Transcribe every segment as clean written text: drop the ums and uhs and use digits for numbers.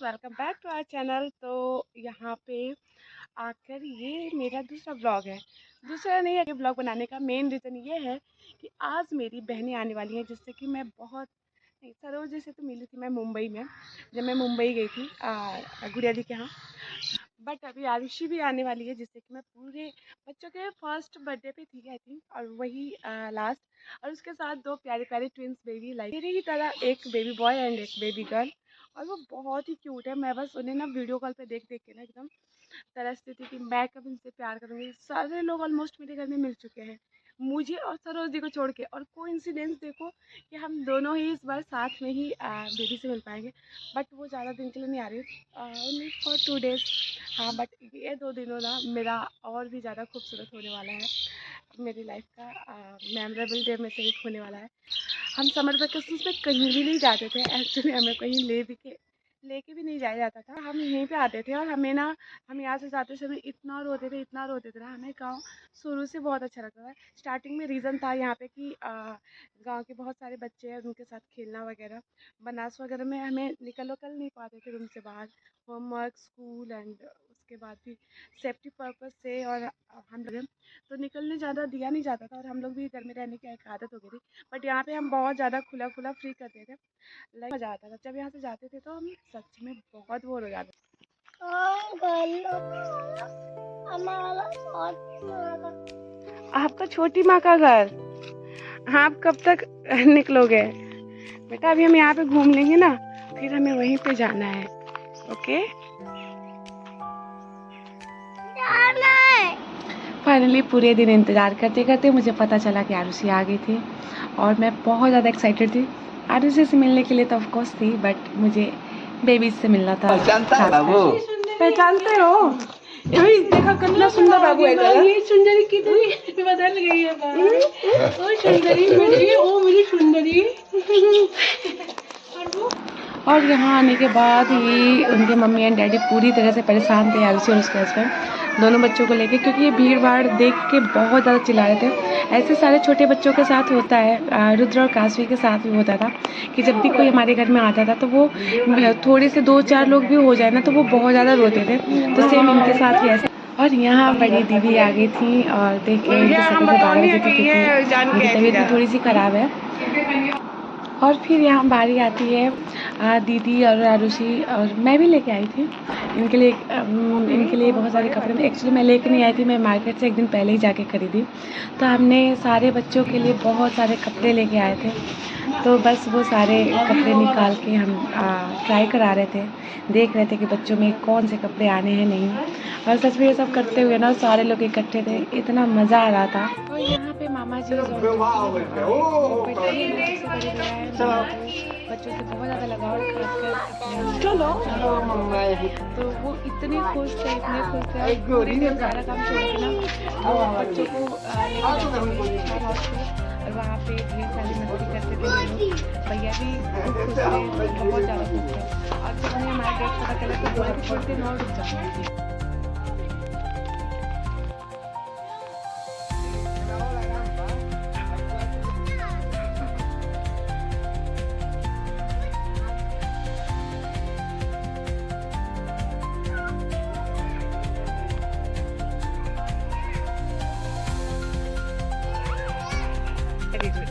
Welcome back to our channel. तो यहाँ पे आकर ये मेरा दूसरा ब्लॉग है। दूसरा नहीं है, ये ब्लॉग बनाने का मेन रीज़न ये है कि आज मेरी बहनें आने वाली हैं, जिससे कि मैं बहुत नहीं, सरोज से तो मिली थी मैं मुंबई में, जब मैं मुंबई गई थी गुड़िया दी के यहाँ। बट अभी आरुषि भी आने वाली है, जिससे कि मैं पूरे बच्चों के फर्स्ट बर्थडे पे थी आई थिंक, और वही लास्ट। और उसके साथ दो प्यारे प्यारे ट्विंस बेबी, लाइक मेरी ही तरह एक बेबी बॉय एंड एक बेबी गर्ल। और वो बहुत ही क्यूट है। मैं बस उन्हें ना वीडियो कॉल पे देख देख के ना एकदम तरसती थी कि मैं कब इनसे प्यार करूँगी। सारे लोग ऑलमोस्ट मेरे घर में मिल चुके हैं, मुझे और सरोज दी को छोड़ के। और कोइंसिडेंस देखो कि हम दोनों ही इस बार साथ में ही बेबी से मिल पाएंगे। बट वो ज़्यादा दिन के लिए नहीं आ रही, ओनली फॉर 2 डेज। हाँ, बट ये 2 दिनों ना मेरा और भी ज़्यादा खूबसूरत होने वाला है। मेरी लाइफ का मेमोरेबल डे में से एक होने वाला है। हम समर वेकेशन में कहीं भी नहीं जाते थे एक्चुअली, हमें कहीं लेके भी नहीं जाया जाता था। हम यहीं पे आते थे और हमें ना, हम यहाँ से जाते समय इतना रोते थे, इतना रोते थे ना। हमें गाँव शुरू से बहुत अच्छा लगता था। स्टार्टिंग में रीज़न था यहाँ पे कि गांव के बहुत सारे बच्चे हैं, उनके साथ खेलना वगैरह। बनास वगैरह में हमें निकल नहीं पाते थे रूम से बाहर, होमवर्क, स्कूल एंड उसके बाद भी सेफ्टी पर्पज़ से। और हम लोग तो निकलने ज़्यादा दिया नहीं जाता था, और हम लोग भी घर में रहने की एक आदत हो गई थी। बट यहाँ पे हम बहुत ज़्यादा खुला खुला फ्री करते थे, लाइक मज़ा आता था। जब यहाँ से जाते थे तो हम सच में बहुत बोर हो जाते थे। आपका छोटी माँ का घर, हाँ, आप कब तक निकलोगे बेटा? अभी हम यहाँ पे घूम लेंगे ना, फिर हमें वहीं पे जाना है। ओके, फाइनली पूरे दिन इंतज़ार करते करते मुझे पता चला कि आरुषि आ गई थी, और मैं बहुत ज़्यादा एक्साइटेड थी। आरुषि से मिलने के लिए तो ऑफकोर्स थी, बट मुझे बेबी से मिलना था। पहचानते हो? देखा कितना सुंदर बाबू है। ये सुंदरी कितनी बदल गई है। ओ सुंदरी मेरी, ओ मेरी सुंदरी। और यहाँ आने के बाद ही उनके मम्मी एंड डैडी पूरी तरह से परेशान थे आरुषि और उसके हस्बैंड, दोनों बच्चों को लेके, क्योंकि ये भीड़ भाड़ देख के बहुत ज़्यादा चिल्ला रहे थे। ऐसे सारे छोटे बच्चों के साथ होता है, रुद्र और काशवी के साथ भी होता था कि जब भी कोई हमारे घर में आता था तो वो थोड़े से 2-4 लोग भी हो जाए ना तो वो बहुत ज़्यादा रोते थे। तो सेम इनके साथ भी ऐसे। और यहाँ बड़ी दीदी आ गई थी, और देखिए इनकी शक्ल से 12 बजे थी, क्योंकि उनकी तबीयत भी थोड़ी सी ख़राब है। और फिर यहाँ बारी आती है दीदी और आरुषि, और मैं भी लेके आई थी इनके लिए बहुत सारे कपड़े। एक्चुअली मैं लेके नहीं आई थी, मैं मार्केट से एक दिन पहले ही जाके खरीदी। तो हमने सारे बच्चों के लिए बहुत सारे कपड़े लेके आए थे। तो बस वो सारे कपड़े निकाल के हम ट्राई करा रहे थे, देख रहे थे कि बच्चों में कौन से कपड़े आने हैं नहीं। और सच में ये सब करते हुए ना सारे लोग इकट्ठे थे, इतना मज़ा आ रहा था। और यहाँ पे मामा जी बच्चों से बहुत ज़्यादा लगाव, खासकर तो वो इतने खुश थे, इतने खुश थे। और पूरे दिन सारा काम छोड़ के ना वो बच्चों को और वहाँ पे ढेर सारी मस्ती करते थे ये लोग। भैया भी खूब खुश थे, बहुत ज़्यादा खुश थे। और जब उन्हें हमारा डेट पता चला तो बोले कि थोड़ी देर और रुक जाओ। Very good.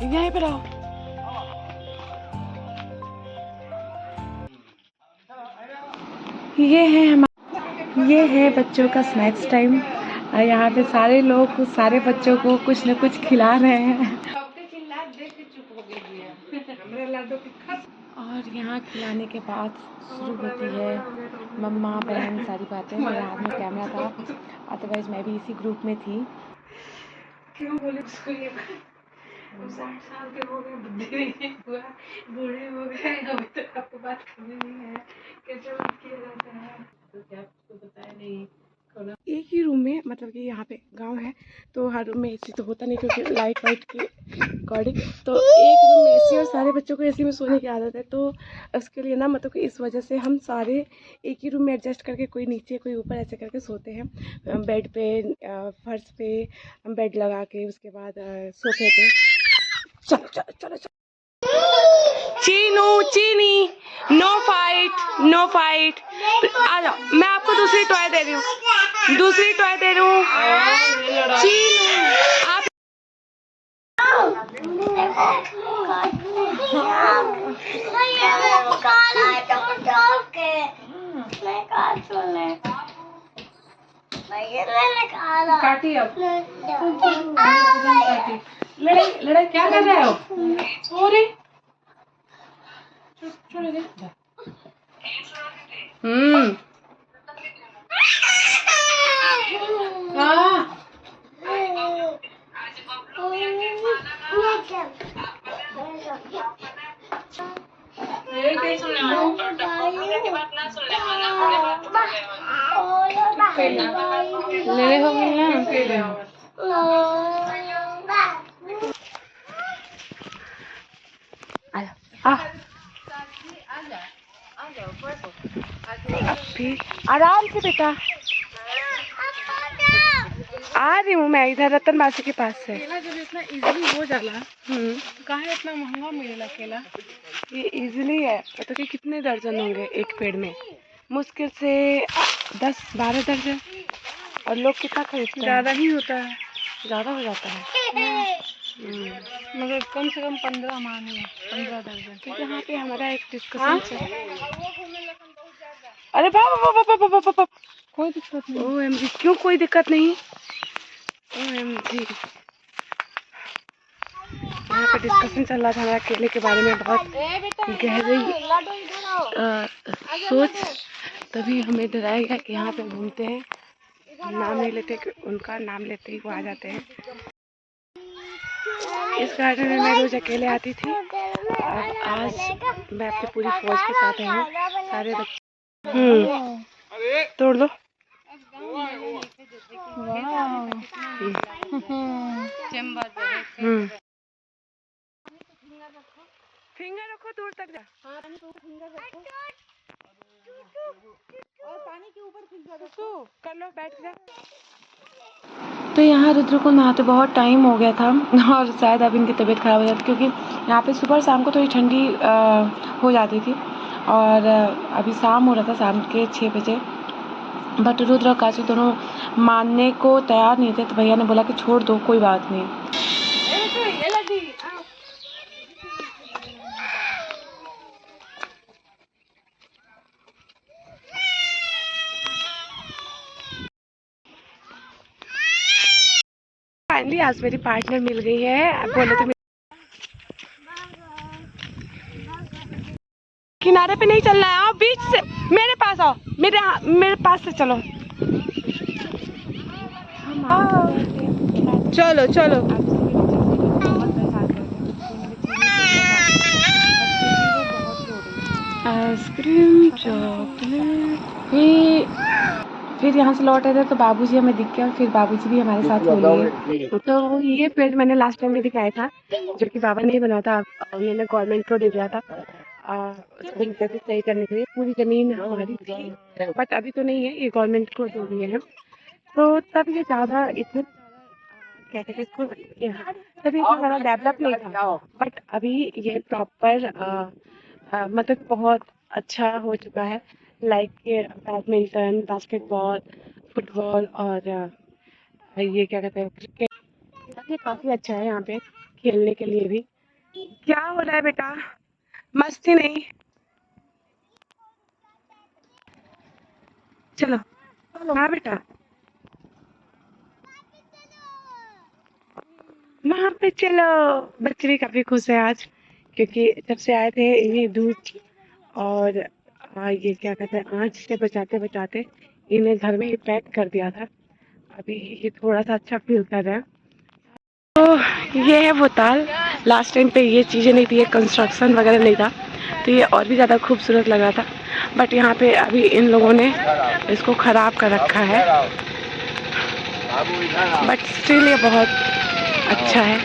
यहीं पे रहो। ये है बच्चों का स्नैक्स टाइम। यहाँ पे सारे लोग सारे बच्चों को कुछ न कुछ खिला रहे हैं। और यहाँ खिलाने के बाद शुरू होती है मम्मा बहन सारी बातें। मेरे हाथ में कैमरा था, अदरवाइज मैं भी इसी ग्रुप में थी। क्यों बोले उसको ये 60 साल के हो गए, बुद्धि नहीं हुआ, बूढ़े हो गए, अभी तक आपको बात करनी नहीं है, कैसे बात किया जाता है, तो क्या आपको बताया नहीं। एक ही रूम में, मतलब कि यहाँ पे गांव है तो हर रूम में एसी तो होता नहीं क्योंकि लाइट वाइट की अकॉर्डिंग, तो एक रूम में एसी और सारे बच्चों को एसी में सोने की आदत है, तो उसके लिए ना मतलब कि इस वजह से हम सारे एक ही रूम में एडजस्ट करके कोई नीचे कोई ऊपर ऐसे करके सोते हैं, बेड पे, फर्श पे बेड लगा के, उसके बाद सोफे पे। चलो चलो चलो चलो। चीनू चीनी, नो फाइट नो फाइट, आ जाओ, मैं आपको दूसरी टॉय दे रही हूँ, दूसरी टॉय दे रही हूँ। चीनू आप काटी, अब लड़ाई क्या कर रहे हो? छोड़ दे। ले हो गई ना। फिर आराम से बेटा, आ रही हूँ मैं इधर रतन मासी के पास से। केला जब इतना इजीली हो जाला तो काहे इतना महंगा मिलेला केला? ये इजीली है, पता कि कितने दर्जन होंगे एक पेड़ में, मुश्किल से 10-12 दर्जन, और लोग कितना खरीदते हैं? ज़्यादा ही होता है, ज़्यादा हो जाता है। मगर कम से कम 15 माने, 15 दर्जन। तो यहाँ पे हमारा एक डिस्कशन चल, अरे बाबा कोई दिक्कत नहीं। OMG, क्यों कोई दिक्कत नहीं? OMG, यहाँ पे डिस्कशन चल रहा था हमारा केले के बारे में, बहुत गहरी सोच, तभी हमें डराया गया कि यहाँ पे घूमते हैं, नाम नहीं लेते, उनका नाम लेते ही वो आ जाते हैं। इस गार्डन में मैं रोज अकेले आती थी, अब आज मैं अपनी पूरी फौज के साथ आई हूँ, सारे बच्चे। तोड़ दो। फिंगर रखो, दूर तक जा। हाँ, फिंगर रखो और पानी के ऊपर फिंगर रखो, कर लो, बैठ जा। तो यहाँ रुद्र को नहाते बहुत टाइम हो गया था और शायद अब इनकी तबीयत ख़राब हो जाती, क्योंकि यहाँ पे सुबह शाम को थोड़ी ठंडी हो जाती थी, और अभी शाम हो रहा था, शाम के 6 बजे, बट रुद्र और काशी दोनों मानने को तैयार नहीं थे, तो भैया ने बोला कि छोड़ दो, कोई बात नहीं। फाइनली आज मेरी पार्टनर मिल गई है, बोले तो किनारे पे नहीं चलना है, आओ बीच से, मेरे पास आओ, मेरे पास से चलो, चलो चलो। Ice cream, chocolate. फिर यहाँ से लौट आए थे तो बाबूजी हमें दिख गया, और फिर बाबूजी भी हमारे साथ हो लिए। तो ये पेड़ मैंने लास्ट टाइम भी दिखाया था, जो कि बाबा नहीं बना था, मैंने गवर्नमेंट को दे दिया था उसको सही करने के लिए। पूरी ज़मीन हमारी थी, बट अभी तो नहीं है, ये गवर्नमेंट को दे दिए हैं। तो तब ये ज़्यादा इतने क्या कहते हैं इसको, तभी इतना ज़्यादा डेवलप नहीं था, बट अभी ये प्रॉपर मतलब बहुत अच्छा हो चुका है, लाइक बैडमिंटन, बास्केटबॉल, फुटबॉल, और ये क्या कहते हैं क्रिकेट, ये काफ़ी अच्छा है यहाँ पे खेलने के लिए भी। क्या हो रहा है बेटा, मस्ती नहीं, चलो। हाँ बेटा, वहाँ पे चलो। बच्चे भी काफ़ी खुश है आज, क्योंकि जब से आए थे इन्हें दूध और ये क्या कहते हैं आँच से बचाते बचाते इन्हें घर में ही पैक कर दिया था, अभी ये थोड़ा सा अच्छा फील कर रहा है। तो ये है वो ताल, लास्ट टाइम पे ये चीज़ें नहीं थी, ये कंस्ट्रक्शन वगैरह नहीं था, तो ये और भी ज़्यादा खूबसूरत लग रहा था, बट यहाँ पे अभी इन लोगों ने इसको ख़राब कर रखा है। बट स्टिल ये बहुत अच्छा है।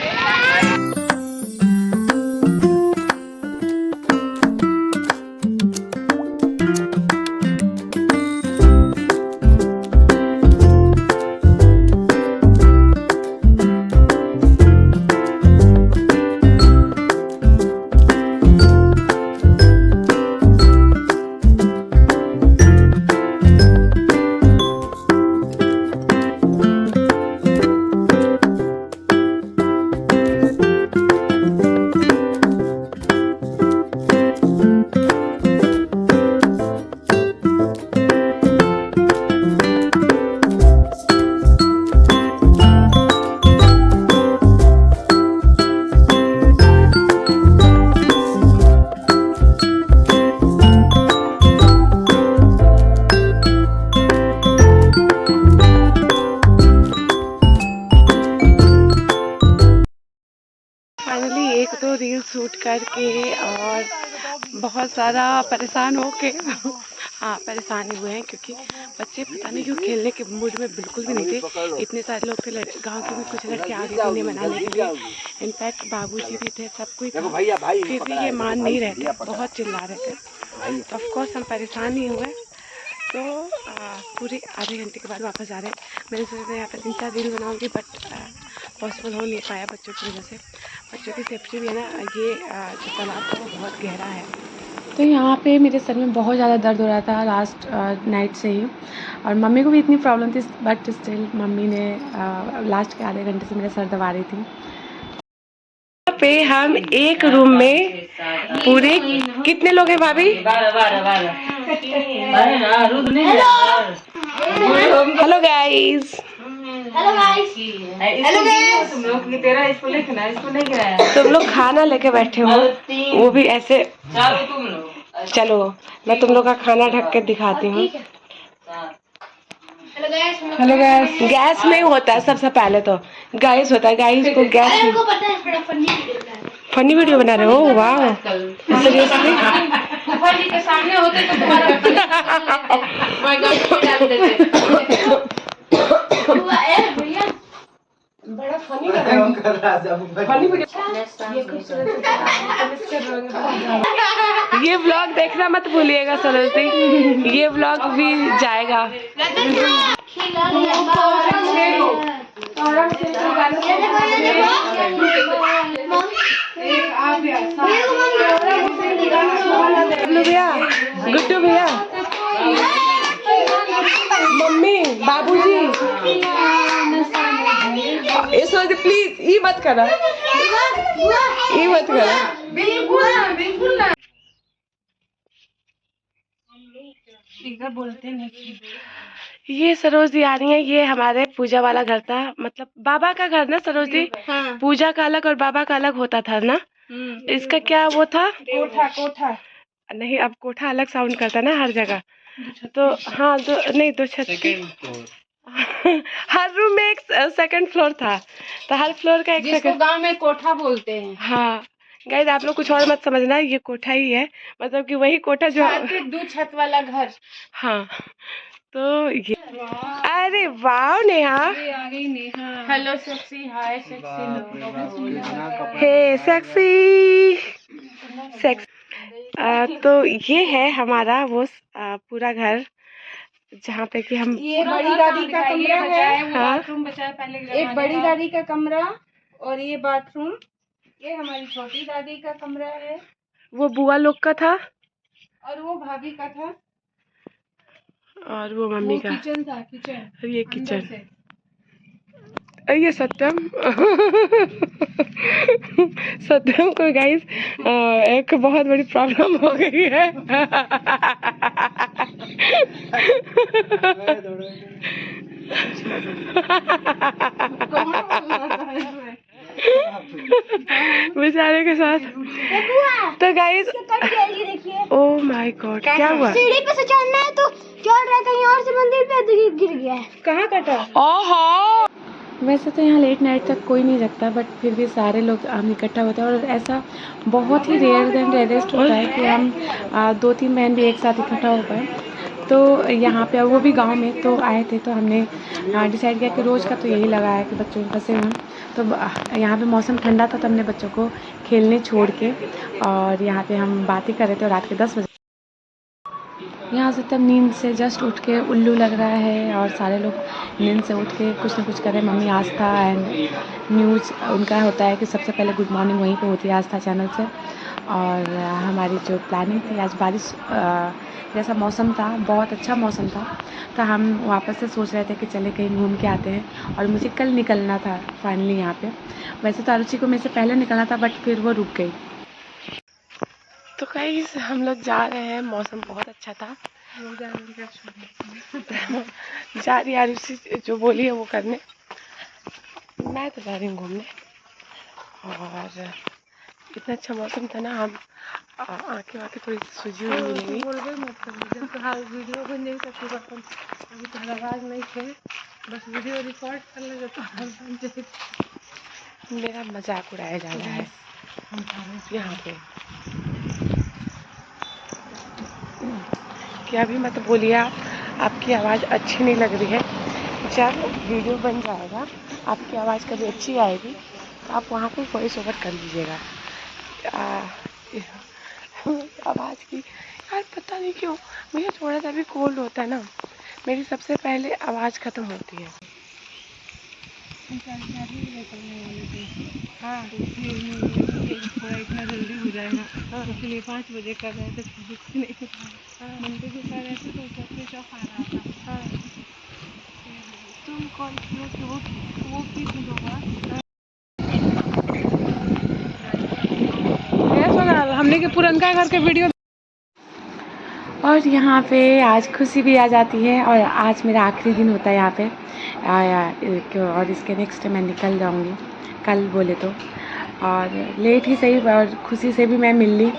फाइनली एक दो रील शूट करके और बहुत ज़्यादा परेशान हो के हाँ परेशान हुए हैं, क्योंकि बच्चे पता नहीं क्यों खेलने के मूड में बिल्कुल भी नहीं थे। इतने सारे लोग थे, गांव के भी कुछ लड़के आ गए थे उन्हें मनाने के लिए। इनफैक्ट बाबूजी भी थे, सब कोई था, फिर भी ये मान नहीं रहे थे, बहुत चिल्ला रहे थे। तो ऑफकोर्स हम परेशान ही हुए। तो पूरे आधे घंटे के बाद वापस आ रहे हैं। मैंने सोचा यहाँ पर 3-4 रील बनाऊँगी, बट पॉसिबल हो नहीं पाया बच्चों की वजह से। बच्चों की सेफ्टी भी है ना, ये जो तालाब था वो बहुत गहरा है। तो यहाँ पे मेरे सर में बहुत ज़्यादा दर्द हो रहा था लास्ट नाइट से ही, और मम्मी को भी इतनी प्रॉब्लम थी, बट स्टिल मम्मी ने लास्ट के आधे घंटे से मेरा सर दबा रही थी। पे हम एक रूम में पूरे कितने लोग हैं भाभी? 12। Hello guys. तुम लोग खाना लेके बैठे हो, वो भी ऐसे। चलो मैं तुम लोग का खाना ढक के दिखाती हूँ। Hello guys. गैस में होता है सबसे पहले तो गाइस होता है, गाइस को गैस। फनी वीडियो बना रहे हो? वाह सीरियसली। के सामने होते तो बड़ा फनी ये व्लॉग देखना मत भूलिएगा सरस्वती, ये व्लॉग भी जाएगा। भैया, गुड्डू भैया, मम्मी, बाबूजी, प्लीज ये मत करा, ये मत करा। बोलते नहीं। ये सरोज दी आ रही है, ये हमारे पूजा वाला घर था, मतलब बाबा का घर ना सरोज दी। हाँ। पूजा का अलग और बाबा का अलग होता था ना। इसका क्या वो था? कोठा नहीं, अब कोठा अलग साउंड करता ना हर जगह। तो हाँ दो छत की हर रूम में एक सेकंड फ्लोर था, तो हर फ्लोर का एक सेकंड। गांव में कोठा बोलते हैं। हाँ गाइस, आप लोग कुछ और मत समझना, ये कोठा ही है, मतलब कि वही कोठा जो 2 छत वाला घर। हाँ तो ये अरे वाह नेहा। आ गई नेहा। हेलो सेक्सी, हाय सेक्सी, हे सेक्सी सेक्स। तो ये है हमारा वो पूरा घर, जहाँ पे कि हम ये बड़ी दादी का कमरा है। हाँ? बाथरूम बचा पहले, एक बड़ी दादी का कमरा और ये बाथरूम। ये हमारी छोटी दादी का कमरा है, वो बुआ लोग का था, और वो भाभी का था, और वो मम्मी का किचन था। किचन और ये किचन, ये सत्यम सत्यम को गाइस एक बहुत बड़ी प्रॉब्लम हो गई है। बेचारे के साथ। तो गाइस ओह माय गॉड, क्या हुआ? सीढ़ी पे से चढ़ना है तो चढ़ रहा, कहीं और से मंदिर पे गिर गया है। कहाँ कटा? ओहो। वैसे तो यहाँ लेट नाइट तक कोई नहीं रखता, बट फिर भी सारे लोग हम इकट्ठा होते हैं, और ऐसा बहुत ही रेयर देन रेयरेस्ट होता है कि हम 2-3 बहन भी एक साथ इकट्ठा हो पाए। तो यहाँ पे वो भी गांव में तो आए थे, तो हमने डिसाइड किया कि रोज़ का तो यही लगा है कि बच्चों में फंसे हुए। तो यहाँ पे मौसम ठंडा था, तो हमने बच्चों को खेलने छोड़ के और यहाँ पे हम बातें कर रहे थे। और रात के 10 बजे यहाँ से तब नींद से जस्ट उठ के उल्लू लग रहा है और सारे लोग नींद से उठ के कुछ ना कुछ कर रहे हैं। मम्मी आस्था एंड न्यूज़ उनका होता है कि सबसे पहले गुड मॉर्निंग वहीं पे होती है आस्था चैनल से। और हमारी जो प्लानिंग थी, आज बारिश जैसा मौसम था, बहुत अच्छा मौसम था, तो हम वापस से सोच रहे थे कि चले कहीं घूम के आते हैं। और मुझे कल निकलना था फाइनली यहाँ पे। वैसे तो आरुचि को मेरे से पहले निकलना था, बट फिर वो रुक गई। तो गाइस हम लोग जा रहे हैं, मौसम बहुत अच्छा था। जा रही आरुचि जो बोली है वो करने, मैं तो जा रही हूँ घूमने। और इतना अच्छा मौसम था ना, हम आँखें वाँखें थोड़ी सूजी हुई मिलेंगी। वीडियो बन नहीं सकती, अभी तो आवाज़ नहीं थे, बस वीडियो रिकॉर्ड कर ले तो मेरा मजाक उड़ाया जा रहा है यहाँ पे। क्या भी मत बोलिए आप, आपकी आवाज़ अच्छी नहीं लग रही है। जब वीडियो बन जाएगा आपकी आवाज़ कभी अच्छी आएगी तो आप वहाँ पे वॉइस ओवर कर लीजिएगा। आवाज़ की यार पता नहीं क्यों मुझे थोड़ा सा भी कोल्ड होता है ना, मेरी सबसे पहले आवाज़ ख़त्म होती है। हाँ थोड़ा इतना जल्दी हो जाएगा, इसलिए 5 बजे कर रहे थे, कुछ नहीं। मंडे को कर रहे थे तो उसका स्विच ऑफ आ रहा था। हाँ तुम कॉल किए थे, वो किस होगा हमने के पुरनका घर के वीडियो। और यहाँ पे आज खुशी भी आ जाती है, और आज मेरा आखिरी दिन होता है यहाँ पे और इसके नेक्स्ट मैं निकल जाऊँगी कल बोले तो। और लेट ही सही, और खुशी से भी मैं मिल ली,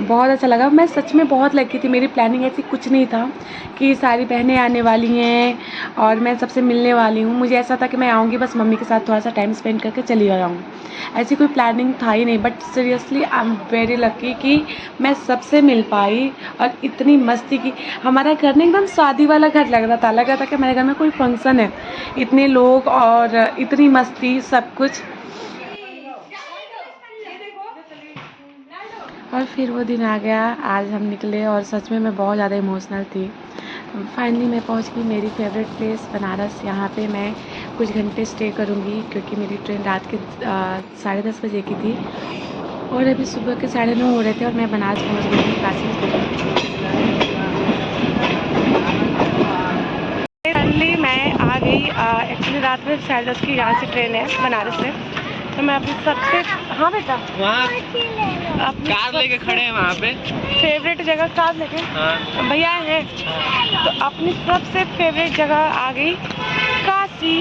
बहुत अच्छा लगा। मैं सच में बहुत लकी थी, मेरी प्लानिंग ऐसी कुछ नहीं था कि सारी बहनें आने वाली हैं और मैं सबसे मिलने वाली हूँ। मुझे ऐसा था कि मैं आऊँगी बस मम्मी के साथ थोड़ा सा टाइम स्पेंड करके चली जाऊँगी, ऐसी कोई प्लानिंग था ही नहीं। But seriously I am very lucky कि मैं सबसे मिल पाई और इतनी मस्ती की। हमारा घर ना एकदम शादी वाला घर लग रहा था कि हमारे घर में कोई फंक्शन है, इतने लोग और इतनी मस्ती सब कुछ। और फिर वो दिन आ गया, आज हम निकले और सच में मैं बहुत ज़्यादा इमोशनल थी। फाइनली मैं पहुंच गई मेरी फेवरेट प्लेस बनारस। यहाँ पे मैं कुछ घंटे स्टे करूँगी क्योंकि मेरी ट्रेन रात के 10:30 बजे की थी और अभी सुबह के 9:30 हो रहे थे और मैं बनारस पहुँच गई थी काशी। फाइनली मैं आ गई। एक्चुअली रात में 10:30 की यहाँ से ट्रेन है बनारस से, तो मैं अपनी सबसे हाँ बेटा वहाँ कार लेके खड़े हैं वहाँ पे फेवरेट जगह कार लेके भैया हैं, तो अपनी सबसे फेवरेट जगह आ गई काशी।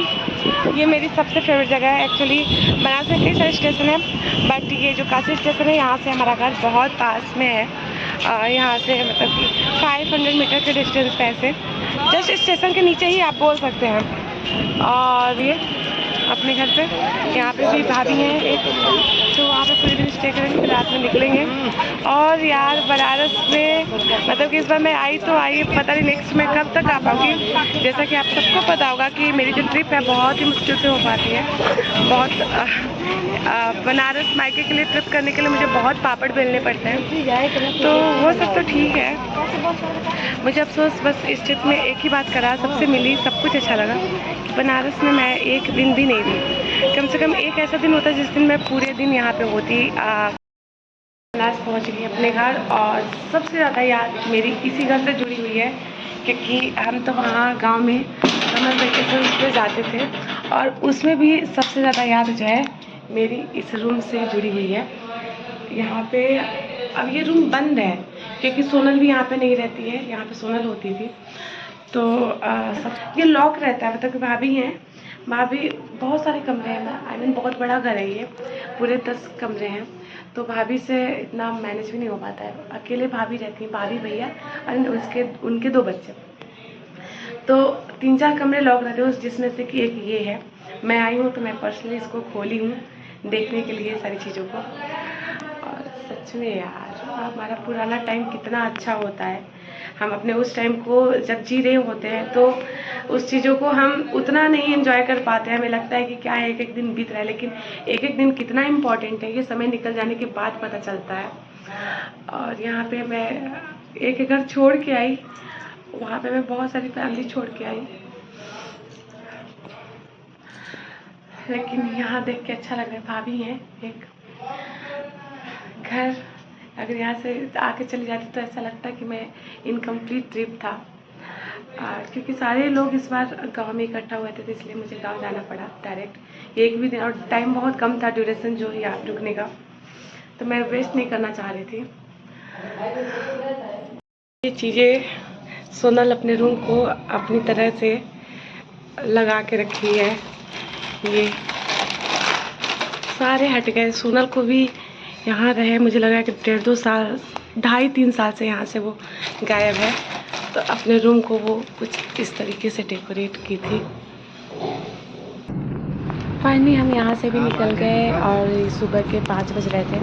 ये मेरी सबसे फेवरेट जगह है। एक्चुअली बनारस में कई सारे स्टेशन है, बट ये जो काशी स्टेशन है यहाँ से हमारा घर बहुत पास में है। यहाँ से मतलब कि 500 मीटर के डिस्टेंस पे ऐसे जस्ट स्टेशन के नीचे ही आप बोल सकते हैं। और ये अपने घर पे यहाँ पे भी भाभी हैं एक, तो वहाँ पे पूरे दिन स्टे करेंगे, फिर रात में निकलेंगे। और यार बनारस में मतलब कि इस बार मैं आई तो आई, पता नहीं नेक्स्ट मैं कब तक आ पाऊँगी। जैसा कि आप सबको पता होगा कि मेरी जो ट्रिप है बहुत ही मुश्किल से हो पाती है। बहुत बनारस मायके के लिए ट्रिप करने के लिए मुझे बहुत पापड़ बेलने पड़ते हैं, तो वो सब तो ठीक है। मुझे अफसोस बस इस ट्रिप में एक ही बात करा, सबसे मिली, सब कुछ अच्छा लगा कि बनारस में मैं एक दिन भी नहीं थी। कम से कम एक ऐसा दिन होता जिस दिन मैं पूरे दिन यहाँ पे होती। बनारस पहुँच गई अपने घर, और सबसे ज़्यादा याद मेरी इसी घर से जुड़ी हुई है क्योंकि हम तो वहाँ गांव में समर वेकेशन पे जाते थे, और उसमें भी सबसे ज़्यादा याद जो है मेरी इस रूम से जुड़ी हुई है। यहाँ पे अब ये रूम बंद है क्योंकि सोनल भी यहाँ पे नहीं रहती है, यहाँ पे सोनल होती थी, तो सब ये लॉक रहता है। मतलब कि भाभी हैं, भाभी बहुत सारे कमरे हैं, आई मीन बहुत बड़ा घर है ये, पूरे 10 कमरे हैं, तो भाभी से इतना मैनेज भी नहीं हो पाता है। अकेले भाभी रहती हैं, भाभी भैया और उनके 2 बच्चे, तो 3-4 कमरे लॉक रहते हैं, जिसमें से कि एक ये है। मैं आई हूँ तो मैं पर्सनली इसको खोली हूँ देखने के लिए सारी चीज़ों को। और सच में यार हमारा पुराना टाइम कितना अच्छा होता है। हम अपने उस टाइम को जब जी रहे होते हैं तो उस चीज़ों को हम उतना नहीं एंजॉय कर पाते हैं। हमें लगता है कि क्या है, एक एक दिन बीत रहा है, लेकिन एक एक दिन कितना इम्पोर्टेंट है ये समय निकल जाने के बाद पता चलता है। और यहाँ पे मैं एक घर छोड़ के आई, वहाँ पे मैं बहुत सारी फैमिली छोड़ के आई, लेकिन यहाँ देख के अच्छा लग रहा है। भाभी हैं एक, घर अगर यहाँ से आके चली जाती तो ऐसा लगता कि मैं इनकम्प्लीट ट्रिप था। क्योंकि सारे लोग इस बार गांव में इकट्ठा हुए थे, तो इसलिए मुझे गांव जाना पड़ा डायरेक्ट। एक भी दिन, और टाइम बहुत कम था ड्यूरेशन जो यहाँ रुकने का, तो मैं वेस्ट नहीं करना चाह रही थी। ये चीज़ें सोनल अपने रूम को अपनी तरह से लगा के रखी है। ये सारे हट गए। सोनल को भी यहाँ रहे मुझे लगा कि 1.5-2 साल, 2.5-3 साल से यहाँ से वो गायब है, तो अपने रूम को वो कुछ इस तरीके से डेकोरेट की थी। फाइनली हम यहाँ से भी निकल गए और सुबह के 5 बज रहे थे।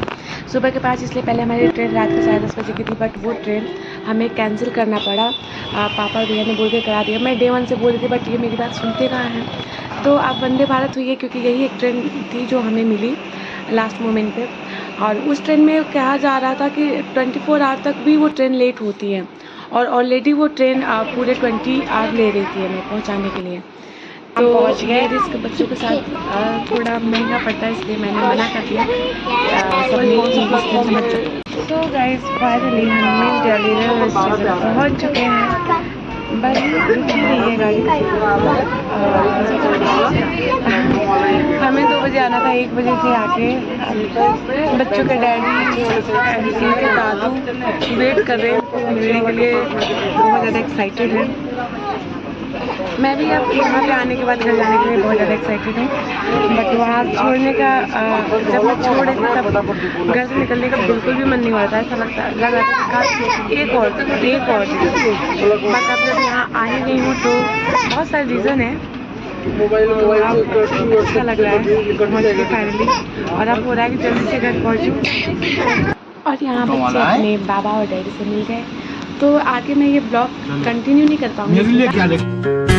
सुबह के 5 इसलिए, पहले हमारी ट्रेन रात के 10:30 बजे की थी, बट वो ट्रेन हमें कैंसिल करना पड़ा। पापा और भैया ने बोल के करा दिया। मैं डे 1 से बोल रही थी, बट ये मेरी बात सुनते कहाँ हैं। तो अब वंदे भारत हुई है, क्योंकि यही एक ट्रेन थी जो हमें मिली लास्ट मोमेंट पे। और उस ट्रेन में कहा जा रहा था कि 24 आवर तक भी वो ट्रेन लेट होती है, और ऑलरेडी वो ट्रेन पूरे 20 आवर ले रही थी हमें पहुंचाने के लिए। तो पहुंच गए। रिस्क बच्चों के साथ थोड़ा महंगा पड़ता है, इसलिए मैंने मना कर दिया। सो गाइस, फाइनली हम न्यू दिल्ली रेलवे स्टेशन पहुँच चुके हैं। बस रुकी रही है गाड़ी। हमें 2 बजे आना था, 1 बजे से आके बच्चों के डैडी इनके दादू वेट कर रहे हैं मिलने के लिए, बहुत ज़्यादा एक्साइटेड है। मैं भी अब यहाँ पे आने के बाद घर जाने के लिए बहुत ज़्यादा एक्साइटेड हूँ, बट वहाँ छोड़ने का जब मैं छोड़ रही थी तब घर से निकलने का बिल्कुल भी मन नहीं हो रहा था। ऐसा लग रहा था कि एक और बट अब जब यहाँ आ ही नहीं हूँ तो बहुत सारे रीज़न है। तो अच्छा लग रहा है फाइनली, और अब हो रहा है कि जल्दी से घर पहुँचूँ। और यहाँ बच्चे अपने बाबा और डैडी से मिल गए, तो आगे मैं ये ब्लॉग कंटिन्यू नहीं कर पाऊँगी।